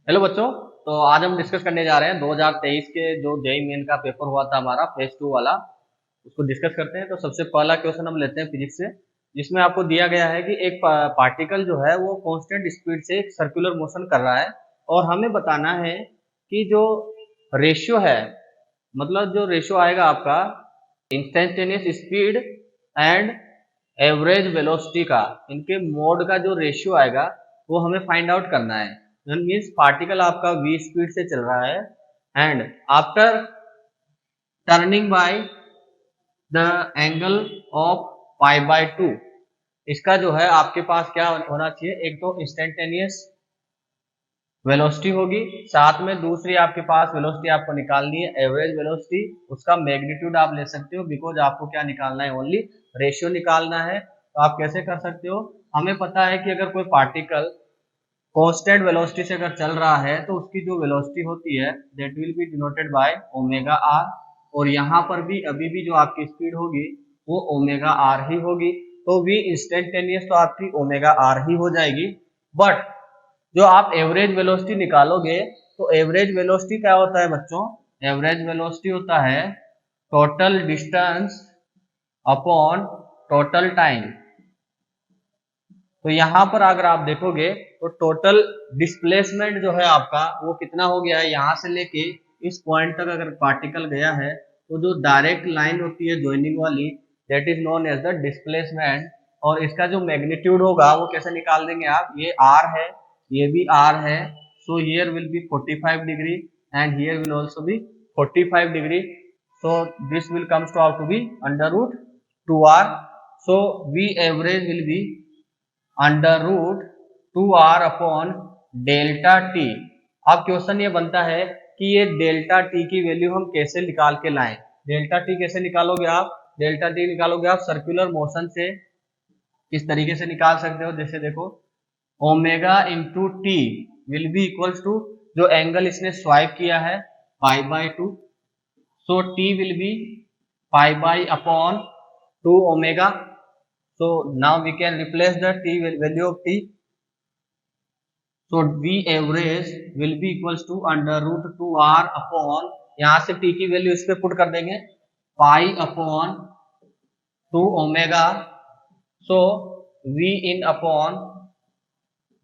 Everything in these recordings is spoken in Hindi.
हेलो बच्चों। तो आज हम डिस्कस करने जा रहे हैं 2023 के जो जेईई मेन का पेपर हुआ था हमारा फेज 2 वाला, उसको डिस्कस करते हैं। तो सबसे पहला क्वेश्चन हम लेते हैं फिजिक्स से, जिसमें आपको दिया गया है कि एक पार्टिकल जो है वो कांस्टेंट स्पीड से एक सर्कुलर मोशन कर रहा है और हमें बताना है कि जो रेशियो है, मतलब जो रेशियो आएगा आपका instantaneous speed and average velocity का, इनके मोड का जो रेशियो आएगा वो हमें फाइंड आउट करना है। मीन्स पार्टिकल आपका v स्पीड से चल रहा है and after turning by the angle of π/2, इसका जो है आपके पास क्या होना चाहिए, एक तो इंस्टेंटेनियस वेलोसिटी होगी, साथ में दूसरी आपके पास वेलोसिटी आपको निकालनी है एवरेज वेलोसिटी। उसका मैग्नीट्यूड आप ले सकते हो बिकॉज आपको क्या निकालना है, ओनली रेशियो निकालना है। तो आप कैसे कर सकते हो, हमें पता है कि अगर कोई पार्टिकल कांस्टेंट वेलोसिटी से अगर चल रहा है तो उसकी जो वेलोसिटी होती है that will be denoted by omega R, और यहाँ पर भी अभी भी जो आपकी स्पीड होगी वो ओमेगा आर ही होगी। तो वी इंस्टेंटेनियस तो आपकी ओमेगा आर ही हो जाएगी। बट जो आप एवरेज वेलोसिटी निकालोगे तो एवरेज वेलोसिटी क्या होता है बच्चों, एवरेज वेलोसिटी होता है total distance upon total time. तो यहाँ पर अगर आप देखोगे तो टोटल डिस्प्लेसमेंट जो है आपका वो कितना हो गया है, यहाँ से लेके इस पॉइंट तक अगर पार्टिकल गया है तो जो डायरेक्ट लाइन होती है ज्वाइनिंग वाली that is known as the displacement. और इसका जो मैग्नीट्यूड होगा वो कैसे निकाल देंगे आप, ये आर है, ये भी आर है। So here will be 45 degree and here will also be 45 degree. So this will comes to out to be under root 2r। So we average will be under root 2r upon delta T. अब क्वेश्चन ये बनता है कि ये डेल्टा टी की वैल्यू हम कैसे निकाल के लाएं। डेल्टा टी कैसे निकालोगे आप, डेल्टा टी निकालोगे आप सर्कुलर मोशन से। किस तरीके से निकाल सकते हो, जैसे देखो omega into T will be equals to जो एंगल इसने स्वाइप किया है π/2। So T will be upon 2 omega. So now we can replace the t value of t. So v average will be equals to under root 2r upon, यहाँ से t की वैल्यू इस पे पुट कर देंगे पाई अपॉन 2 ओमेगा। सो v इन अपॉन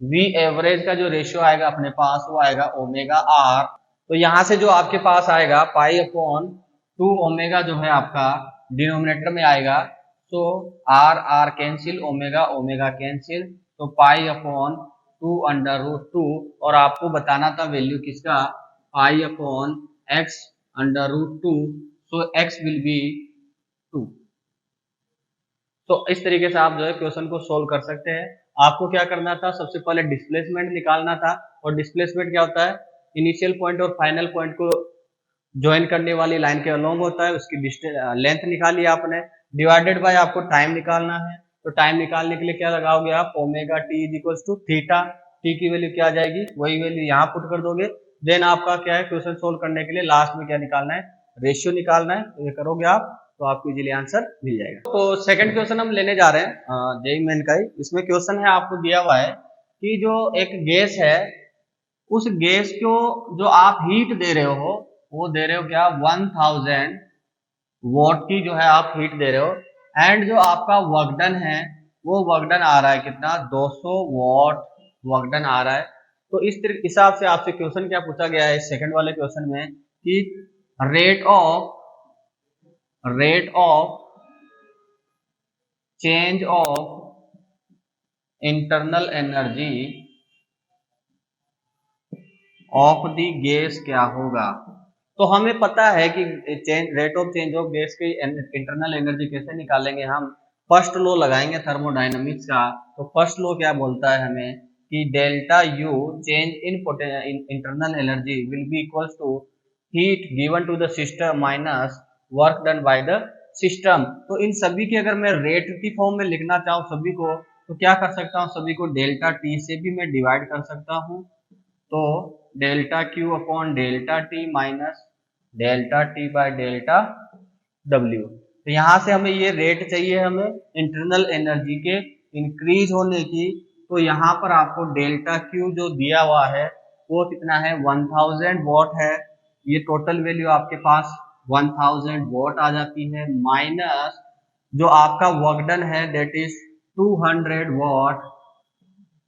v एवरेज का जो रेशियो आएगा अपने पास वो आएगा ओमेगा r। तो यहाँ से जो आपके पास आएगा पाई अपॉन 2 ओमेगा जो है आपका डिनोमिनेटर में आएगा। तो R R cancel, omega omega cancel, तो पाई अपॉन 2 अंडर रूट 2। और आपको बताना था वैल्यू किसका, pi upon X under root 2। So X will be 2। तो इस तरीके से आप जो है क्वेश्चन को सोल्व कर सकते हैं। आपको क्या करना था, सबसे पहले डिस्प्लेसमेंट निकालना था। और डिस्प्लेसमेंट क्या होता है, इनिशियल पॉइंट और फाइनल पॉइंट को ज्वाइन करने वाली लाइन के अलोंग होता है, उसकी लेंथ निकाली आपने, डिवाइडेड बाय आपको टाइम निकालना है। तो टाइम निकालने के लिए क्या लगाओगे आप, omega T is equal to theta. T की वैल्यू क्या आ जाएगी, वही वैल्यू यहाँ पुट कर दोगे। देन आपका क्या है, क्वेश्चन सोल्व करने के लिए लास्ट में क्या निकालना है, रेशियो निकालना है। तो ये करोगे आप तो आपको इजीली आंसर मिल जाएगा। तो सेकंड क्वेश्चन हम लेने जा रहे हैं जेईई मेन का ही। इसमें क्वेश्चन है आपको दिया हुआ है कि जो एक गैस है, उस गैस को जो आप हीट दे रहे हो वो दे रहे हो क्या, 1000 वॉट की जो है आप हीट दे रहे हो। एंड जो आपका वर्क डन है वो वर्क डन आ रहा है कितना, 200 वॉट वर्क डन आ रहा है। तो इस हिसाब से आपसे क्वेश्चन क्या पूछा गया है इस सेकंड वाले क्वेश्चन में कि rate of change of internal energy of the gas क्या होगा। तो हमें पता है कि rate of change of gas की इंटरनल एनर्जी कैसे निकालेंगे, हम फर्स्ट लॉ लगाएंगे थर्मोडायनामिक्स का। तो फर्स्ट लॉ क्या बोलता है हमें कि delta U change in internal energy will be equals to heat given to the system minus work done by the system. तो इन सभी की अगर मैं रेट की फॉर्म में लिखना चाहूँ सभी को, तो क्या कर सकता हूँ, सभी को डेल्टा टी से भी मैं डिवाइड कर सकता हूँ। तो delta Q upon delta T minus delta T by delta W. तो यहाँ से हमें ये रेट चाहिए, हमें इंटरनल एनर्जी के इंक्रीज होने की। तो यहाँ पर आपको डेल्टा क्यू जो दिया हुआ है वो कितना है 1000 वॉट है। ये टोटल वैल्यू आपके पास 1000 वॉट आ जाती है, माइनस जो आपका वर्क डन है दैट इज 200 वॉट,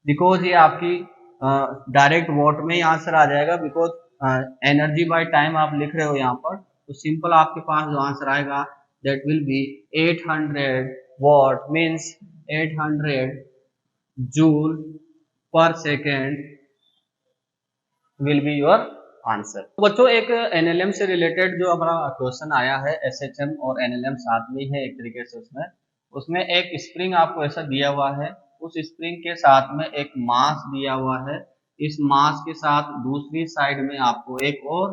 बिकॉज ये आपकी डायरेक्ट वॉट में ही आंसर आ जाएगा, बिकॉज एनर्जी बाय टाइम आप लिख रहे हो यहाँ पर, तो सिंपल आपके पास जो आंसर आएगा that will B 800 what, means 800 joule पर second will be your answer. तो बच्चों एक एनएलएम से रिलेटेड जो हमारा क्वेश्चन आया है, एसएचएम और एनएलएम साथ में है एक तरीके से, उसमें एक स्प्रिंग आपको ऐसा दिया हुआ है, उस स्प्रिंग के साथ में एक मास दिया हुआ है, इस मास के साथ दूसरी साइड में आपको एक और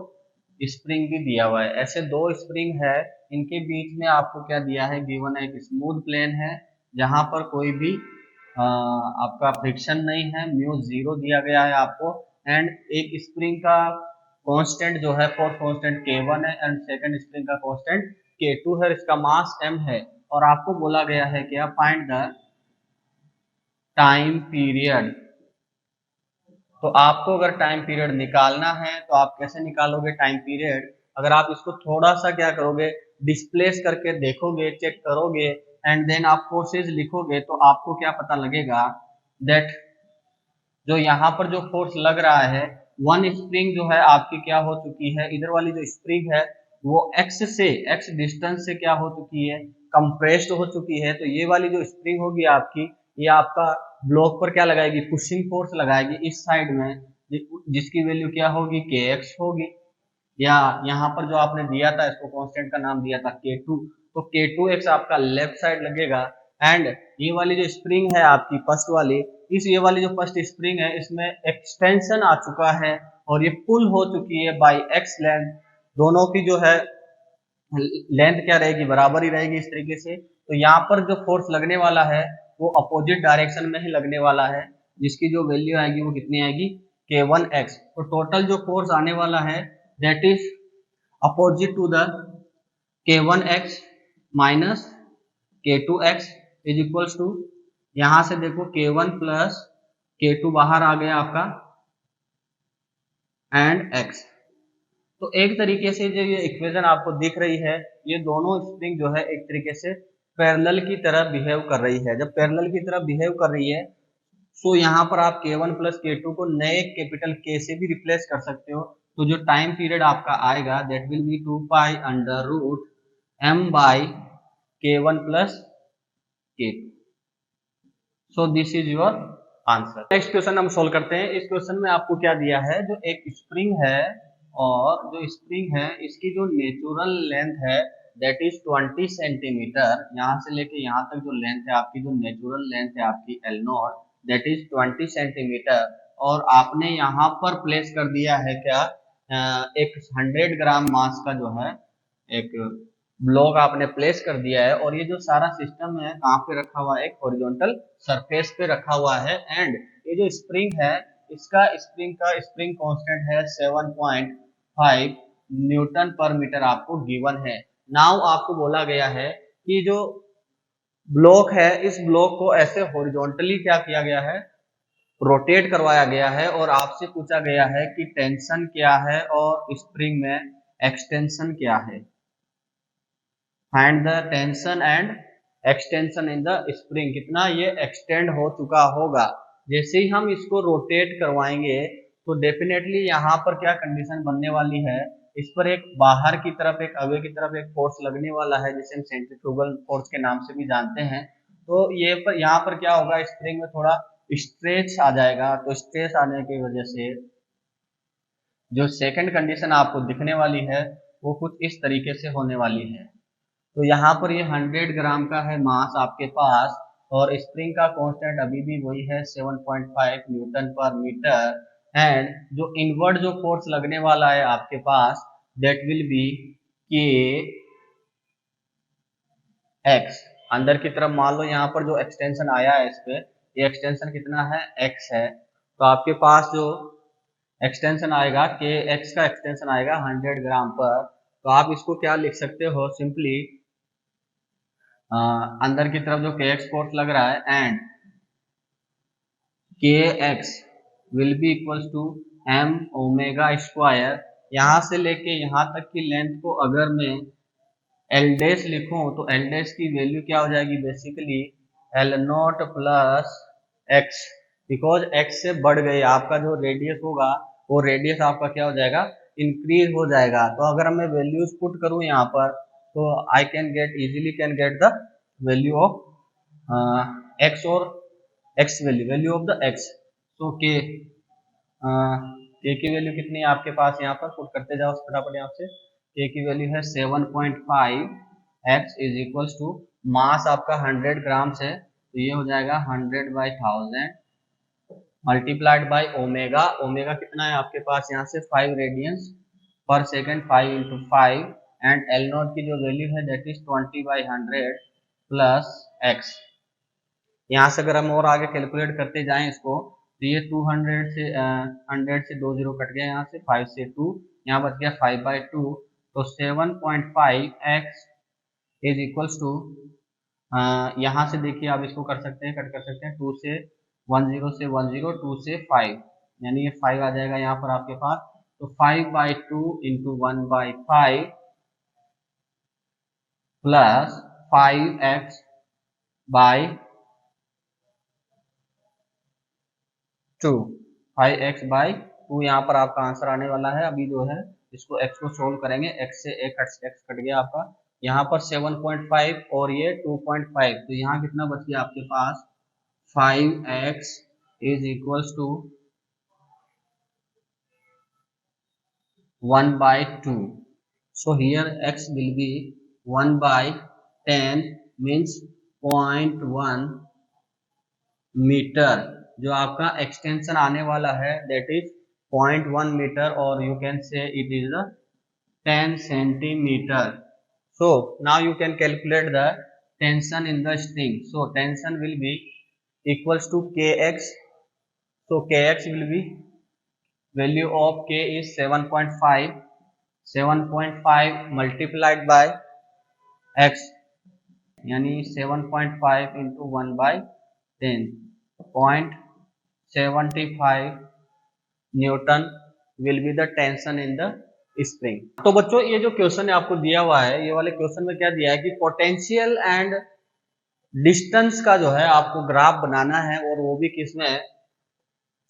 स्प्रिंग भी दिया हुआ है। ऐसे दो स्प्रिंग है, इनके बीच में आपको क्या दिया है, गिवन एक स्मूथ प्लेन है जहां पर कोई भी आपका फ्रिक्शन नहीं है, म्यू 0 दिया गया है आपको, एंड एक स्प्रिंग का कांस्टेंट जो है फोर्स कांस्टेंट K1 है, एंड सेकंड स्प्रिंग का कांस्टेंट K2 है, इसका मास m है, और आपको बोला गया है क्या, फाइंड द टाइम पीरियड। तो आपको अगर टाइम पीरियड निकालना है तो आप कैसे निकालोगे टाइम पीरियड, अगर आप इसको थोड़ा सा क्या करोगे, डिस्प्लेस करके देखोगे, चेक करोगे, एंड देन आप फोर्सेज लिखोगे, तो आपको क्या पता लगेगा दैट जो यहाँ पर जो फोर्स लग रहा है, वन स्प्रिंग जो है आपकी क्या हो चुकी है, इधर वाली जो स्प्रिंग है वो x डिस्टेंस से क्या हो चुकी है, कंप्रेस्ड हो चुकी है। तो ये वाली जो स्प्रिंग होगी आपकी, ये आपका ब्लॉक पर क्या लगाएगी, पुशिंग फोर्स लगाएगी इस साइड में, जिसकी वैल्यू क्या होगी, kx होगी, या यहाँ पर जो आपने दिया था, इसको कांस्टेंट का नाम दिया था K2, तो K2x आपका लेफ्ट साइड लगेगा। एंड ये वाली जो स्प्रिंग है आपकी फर्स्ट वाली, ये वाली जो फर्स्ट स्प्रिंग है, इसमें एक्सटेंशन आ चुका है और ये पुल हो चुकी है बाय x लेंथ, दोनों की जो है लेंथ क्या रहेगी, बराबर ही रहेगी इस तरीके से। तो यहाँ पर जो फोर्स लगने वाला है वो अपोजिट डायरेक्शन में ही लगने वाला है, जिसकी जो वैल्यू आएगी वो कितनी आएगी, K1x। तो टोटल जो फोर्स आने वाला है that is opposite to the K1x minus K2x is equals to, यहां से देखो K1 प्लस K2 बाहर आ गया आपका, एंड x। तो एक तरीके से जो ये इक्वेशन आपको दिख रही है, ये दोनों स्प्रिंग जो है एक तरीके से पैरेलल की तरह बिहेव कर रही है। जब पैरेलल की तरह बिहेव कर रही है, तो यहाँ पर आप K1 प्लस K2 को नए कैपिटल K से भी रिप्लेस कर सकते हो। तो जो टाइम पीरियड आपका आएगा that will be 2 pi under root m by K1 plus K2। So this is your answer. Next question हम सोल्व करते हैं। इस क्वेश्चन में आपको क्या दिया है, जो एक स्प्रिंग है और जो स्प्रिंग है इसकी जो नेचुरल लेंथ है दैट इज 20 सेंटीमीटर, यहाँ से लेके यहाँ तक जो लेंथ है आपकी, जो नेचुरल लेंथ है आपकी L0 दैट इज 20 सेंटीमीटर, और आपने यहाँ पर प्लेस कर दिया है क्या, एक 100 ग्राम मास का जो है एक ब्लॉक आपने प्लेस कर दिया है, और ये जो सारा सिस्टम है कहाँ पे रखा हुआ है, एक हॉरिजॉन्टल सरफेस पे रखा हुआ है। एंड ये जो स्प्रिंग है, इसका स्प्रिंग कांस्टेंट है 7.5 न्यूटन पर मीटर आपको गिवन है। नाउ आपको बोला गया है कि जो ब्लॉक है, इस ब्लॉक को ऐसे हॉरिजॉन्टली क्या किया गया है, रोटेट करवाया गया है, और आपसे पूछा गया है कि टेंशन क्या है और स्प्रिंग में एक्सटेंशन क्या है। Find the tension and extension in the spring, कितना ये एक्सटेंड हो चुका होगा। जैसे ही हम इसको रोटेट करवाएंगे तो डेफिनेटली यहाँ पर क्या कंडीशन बनने वाली है, इस पर एक बाहर की तरफ, एक अवे की तरफ एक फोर्स लगने वाला है, जिसे हम सेंट्रीफ्यूगल फोर्स के नाम से भी जानते हैं। तो ये पर यहाँ पर क्या होगा, स्प्रिंग में थोड़ा स्ट्रेच आ जाएगा। तो स्ट्रेच आने की वजह से जो सेकंड कंडीशन आपको दिखने वाली है वो कुछ इस तरीके से होने वाली है। तो यहाँ पर ये 100 ग्राम का है मास आपके पास, और स्प्रिंग का कांस्टेंट अभी भी वही है 7.5 न्यूटन पर मीटर, एंड जो इनवर्ड जो फोर्स लगने वाला है आपके पास दैट विल बी के एक्स। अंदर की तरफ मान लो यहाँ पर जो एक्सटेंशन आया है इस पे, ये एक्सटेंशन कितना है, x है, तो आपके पास जो एक्सटेंशन आएगा के एक्स का एक्सटेंशन आएगा 100 ग्राम पर। तो आप इसको क्या लिख सकते हो, सिंपली अंदर की तरफ जो के एक्स फोर्स लग रहा है, and K X will be equals to M omega square, यहाँ से लेके यहाँ तक की लेंथ को अगर मैं एल डैश लिखूं तो एल डैश की वैल्यू क्या हो जाएगी, basically L not plus x, because x से बढ़ गई आपका जो रेडियस होगा वो रेडियस आपका क्या हो जाएगा, इंक्रीज हो जाएगा। तो अगर मैं वैल्यूज पुट करूं यहाँ पर तो I can get easily can get the value of X और X value of the X. तो के की वैल्यू कितनी है आपके पास, यहाँ पर पुट करते जाओ फटाफट। यहाँ से के की वैल्यू है 7.5, X is equals to mass आपका 100 ग्राम्स है तो ये हो जाएगा 100/1000 मल्टीप्लाइड बाय ओमेगा, ओमेगा कितना है आपके पास यहाँ से 5 रेडियंस पर second, 5 into 5, and L not की जो वैल्यू है दैट इज 20/100 प्लस एक्स। यहाँ से अगर हम और आगे कैलकुलेट करते जाएं इसको तो ये 200 से 100 से 2 जीरो कट गया, यहाँ से 5 से 2, यहाँ बच गया 5/2, तो 7.5 एक्स इज इक्वल्स टू, यहाँ से देखिए आप इसको कर सकते हैं, कट कर सकते हैं, 2 से 10 से 10, 2 से 5, यानी ये 5 आ जाएगा यहाँ पर आपके पास। तो 5/2 into 1/5 plus 5x by 2, 5x/2 यहाँ पर आपका आंसर आने वाला है। अभी जो है इसको x को सोल्व करेंगे, x से x कट गया आपका, यहाँ पर 7.5 और ये 2.5, तो यहाँ कितना बच गया आपके पास, 5x is equals to 1/2, so here x will be 1/10 means 0.1 metre, जो आपका एक्सटेंशन आने वाला है दैट इज 0.1 मीटर, और you can say it is 10 centimetre. So now you can calculate the tension in the string. So tension will be equals to kx, so kx will be value of k is 7.5, 7.5 multiplied by x, यानी 7.5 into 1/10, 0.75 Newton will be the tension in the spring. तो बच्चों ये जो क्वेश्चन है आपको दिया हुआ है, ये वाले क्वेश्चन में क्या दिया है कि पोटेंशियल एंड डिस्टेंस का जो है आपको ग्राफ बनाना है, और वो भी किसमें,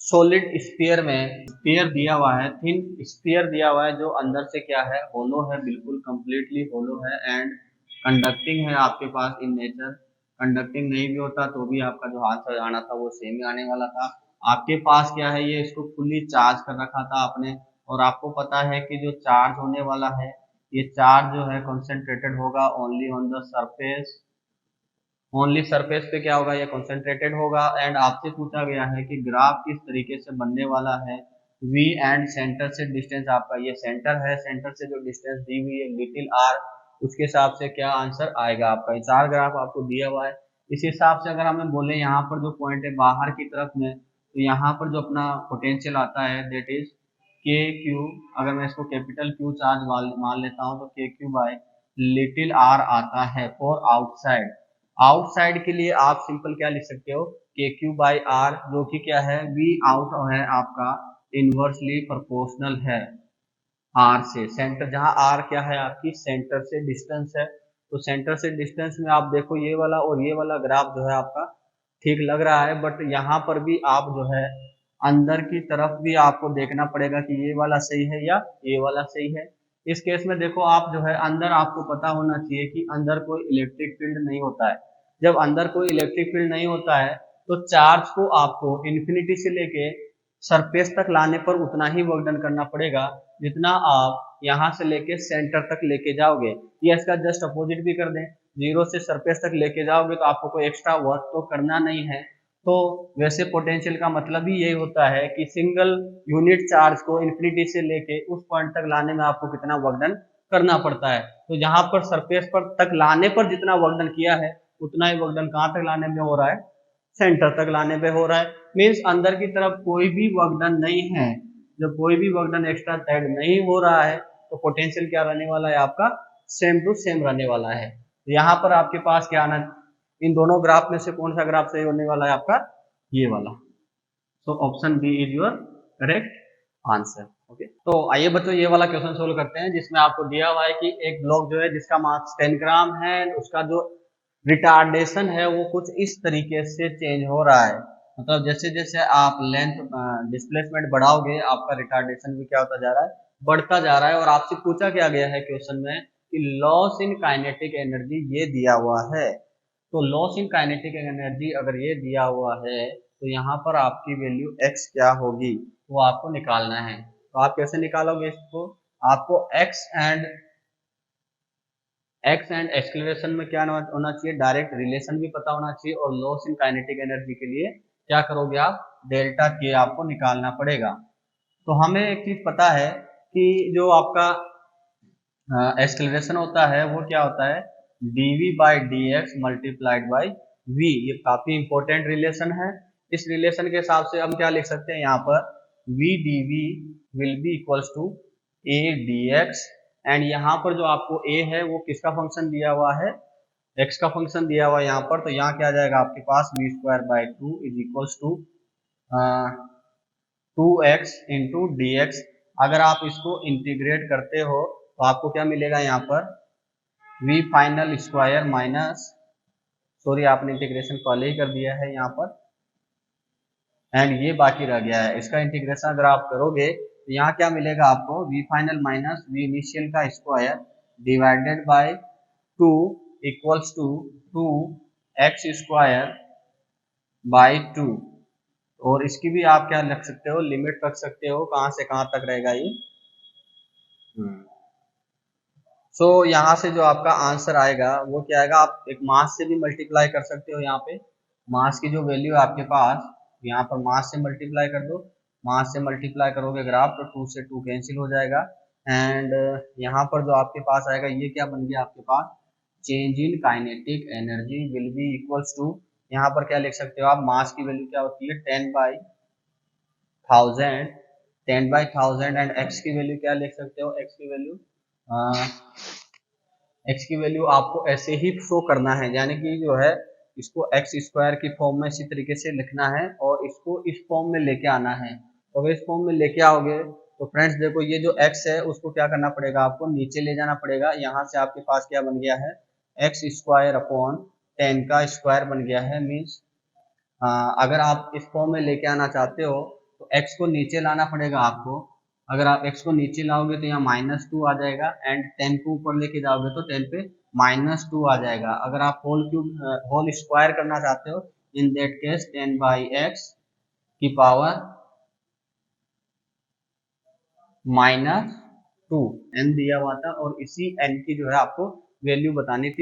सॉलिड स्फीयर में। स्फीयर दिया हुआ है, थिन स्फीयर दिया हुआ है जो अंदर से क्या है, होलो है, बिल्कुल कंप्लीटली होलो है, एंड कंडक्टिंग है आपके पास इन नेचर। कंडक्टिंग नहीं भी होता तो भी आपका जो आंसर आना था वो सेम ही आने वाला था। आपके पास क्या है, ये इसको फुल्ली चार्ज कर रखा था आपने, और आपको पता है कि जो चार्ज होने वाला है ये चार्ज जो है कॉन्सेंट्रेटेड होगा only on the surface, only surface पे क्या होगा, ये कंसंट्रेटेड होगा। एंड आपसे पूछा गया है कि ग्राफ किस तरीके से बनने वाला है, v एंड सेंटर से डिस्टेंस आपका ये सेंटर है, सेंटर से जो डिस्टेंस दी हुई है लिटिल r, उसके हिसाब से क्या आंसर आएगा आपका। ये चार ग्राफ आपको दिया हुआ है। इस हिसाब से अगर हमें बोले यहाँ पर जो पॉइंट है बाहर की तरफ में, तो यहाँ पर जो अपना पोटेंशियल आता है दैट इज के क्यू, अगर मैं इसको कैपिटल क्यू चार्ज मान लेता हूँ तो के क्यू बाय लिटिल r आता है फॉर आउटसाइड। आउटसाइड के लिए आप सिंपल क्या लिख सकते हो, के क्यू बाई आर, जो कि क्या है, वी आउट है आपका इनवर्सली प्रोपोर्शनल है आर से। सेंटर जहां आर क्या है आपकी सेंटर से डिस्टेंस है, तो सेंटर से डिस्टेंस में आप देखो ये वाला और ये वाला ग्राफ जो है आपका ठीक लग रहा है, बट यहाँ पर भी आप जो है अंदर की तरफ भी आपको देखना पड़ेगा कि ये वाला सही है या ये वाला सही है। इस केस में देखो आप जो है अंदर आपको पता होना चाहिए कि अंदर कोई इलेक्ट्रिक फील्ड नहीं होता है। जब अंदर कोई इलेक्ट्रिक फील्ड नहीं होता है तो चार्ज को आपको इन्फिनिटी से लेके सरफेस तक लाने पर उतना ही वर्क डन करना पड़ेगा जितना आप यहाँ से लेके सेंटर तक लेके जाओगे, या इसका जस्ट अपोजिट भी कर दें, जीरो से सरफेस तक लेके जाओगे तो आपको कोई एक्स्ट्रा वर्क तो करना नहीं है। तो वैसे पोटेंशियल का मतलब ही यही होता है कि सिंगल यूनिट चार्ज को इन्फिनिटी से लेके उस पॉइंट तक लाने में आपको कितना वर्क डन करना पड़ता है। तो जहां पर सरफेस पर तक लाने पर जितना वर्क डन किया है उतना ही वर्क डन कहाँ तक लाने में हो रहा है, सेंटर तक लाने पे हो रहा है। मीन्स अंदर की तरफ कोई भी वर्क डन नहीं है, जब कोई भी वर्क डन एक्स्ट्रा ऐड नहीं हो रहा है तो पोटेंशियल क्या रहने वाला है आपका, सेम टू सेम रहने वाला है। तो यहाँ पर आपके पास क्या आना, इन दोनों ग्राफ में से कौन सा ग्राफ सही होने वाला है आपका, ये वाला। So option B is your correct answer. Okay, तो आइए बच्चों ये वाला क्वेश्चन सोल्व करते हैं, जिसमें आपको दिया हुआ है कि एक ब्लॉक जो है जिसका मास 10 ग्राम है, उसका जो रिटार्डेशन है वो कुछ इस तरीके से चेंज हो रहा है। मतलब जैसे जैसे आप लेंथ डिस्प्लेसमेंट बढ़ाओगे, आपका रिटार्डेशन भी क्या होता जा रहा है, बढ़ता जा रहा है। और आपसे पूछा क्या गया है क्वेश्चन में कि लॉस इन काइनेटिक एनर्जी ये दिया हुआ है। तो लॉस इन काइनेटिक एनर्जी अगर ये दिया हुआ है तो यहाँ पर आपकी वैल्यू x क्या होगी वो आपको निकालना है। तो आप कैसे निकालोगे इसको, आपको एक्स एंड एक्सलेरेशन में क्या होना चाहिए, डायरेक्ट रिलेशन भी पता होना चाहिए। और लॉस इन काइनेटिक एनर्जी के लिए क्या करोगे आप, डेल्टा के आपको निकालना पड़ेगा। तो हमें एक चीज पता है कि जो आपका एक्सलेरेशन होता है वो क्या होता है, dv by D x multiplied by v। ये काफी इंपॉर्टेंट रिलेशन है। इस रिलेशन के हिसाब से हम क्या लिख सकते हैं, यहाँ पर v dv will be equals to a dx। And यहाँ पर जो आपको a है वो किसका फंक्शन दिया हुआ है, x का फंक्शन दिया हुआ है यहाँ पर। तो यहाँ क्या आ जाएगा आपके पास, v square by two is equals to 2x into D X. अगर आप इसको इंटीग्रेट करते हो तो आपको क्या मिलेगा यहाँ पर, v final square minus, sorry आपने इंटीग्रेशन पहले ही कर दिया है यहाँ पर, एंड ये बाकी रह गया है। इसका इंटीग्रेशन अगर आप करोगे तो यहाँ क्या मिलेगा आपको, v final minus v initial का square divided by 2 equals to 2x square by 2। और इसकी भी आप क्या रख सकते हो, लिमिट रख सकते हो, कहाँ से कहाँ तक रहेगा ये। सो यहाँ से जो आपका आंसर आएगा वो क्या आएगा, आप एक मास से भी मल्टीप्लाई कर सकते हो। यहाँ पे मास की जो वैल्यू है आपके पास, यहाँ पर मास से मल्टीप्लाई कर दो। मास से मल्टीप्लाई करोगे अगर आप तो 2 से 2 कैंसिल हो जाएगा। एंड यहाँ पर जो आपके पास आएगा ये क्या बन गया आपके पास, change in kinetic energy will be equals to, यहाँ पर क्या लिख सकते हो आप, मास की वैल्यू क्या होती है 10/1000, 10/1000। एंड एक्स की वैल्यू क्या लिख सकते हो, एक्स की वैल्यू आपको ऐसे ही शो करना है, यानी कि जो है इसको एक्स स्क्वायर की फॉर्म में इसी तरीके से लिखना है और इसको इस फॉर्म में लेके आना है। तो अगर इस फॉर्म में लेके आओगे तो फ्रेंड्स देखो ये जो एक्स है उसको क्या करना पड़ेगा, आपको नीचे ले जाना पड़ेगा। यहाँ से आपके पास क्या बन गया है, एक्स स्क्वायर अपॉन 10 का स्क्वायर बन गया है। मीन्स अगर आप इस फॉर्म में लेके आना चाहते हो तो एक्स को नीचे लाना पड़ेगा आपको। अगर आप x को नीचे लाओगे तो यहाँ -2 आ जाएगा, एंड 10 को ऊपर लेके जाओगे तो 10 पे -2 आ जाएगा। अगर आप होल स्क्वायर करना चाहते हो, इन दैट केस 10/x की पावर -2 n दिया हुआ था, और इसी n की जो है आपको वैल्यू बतानी थी।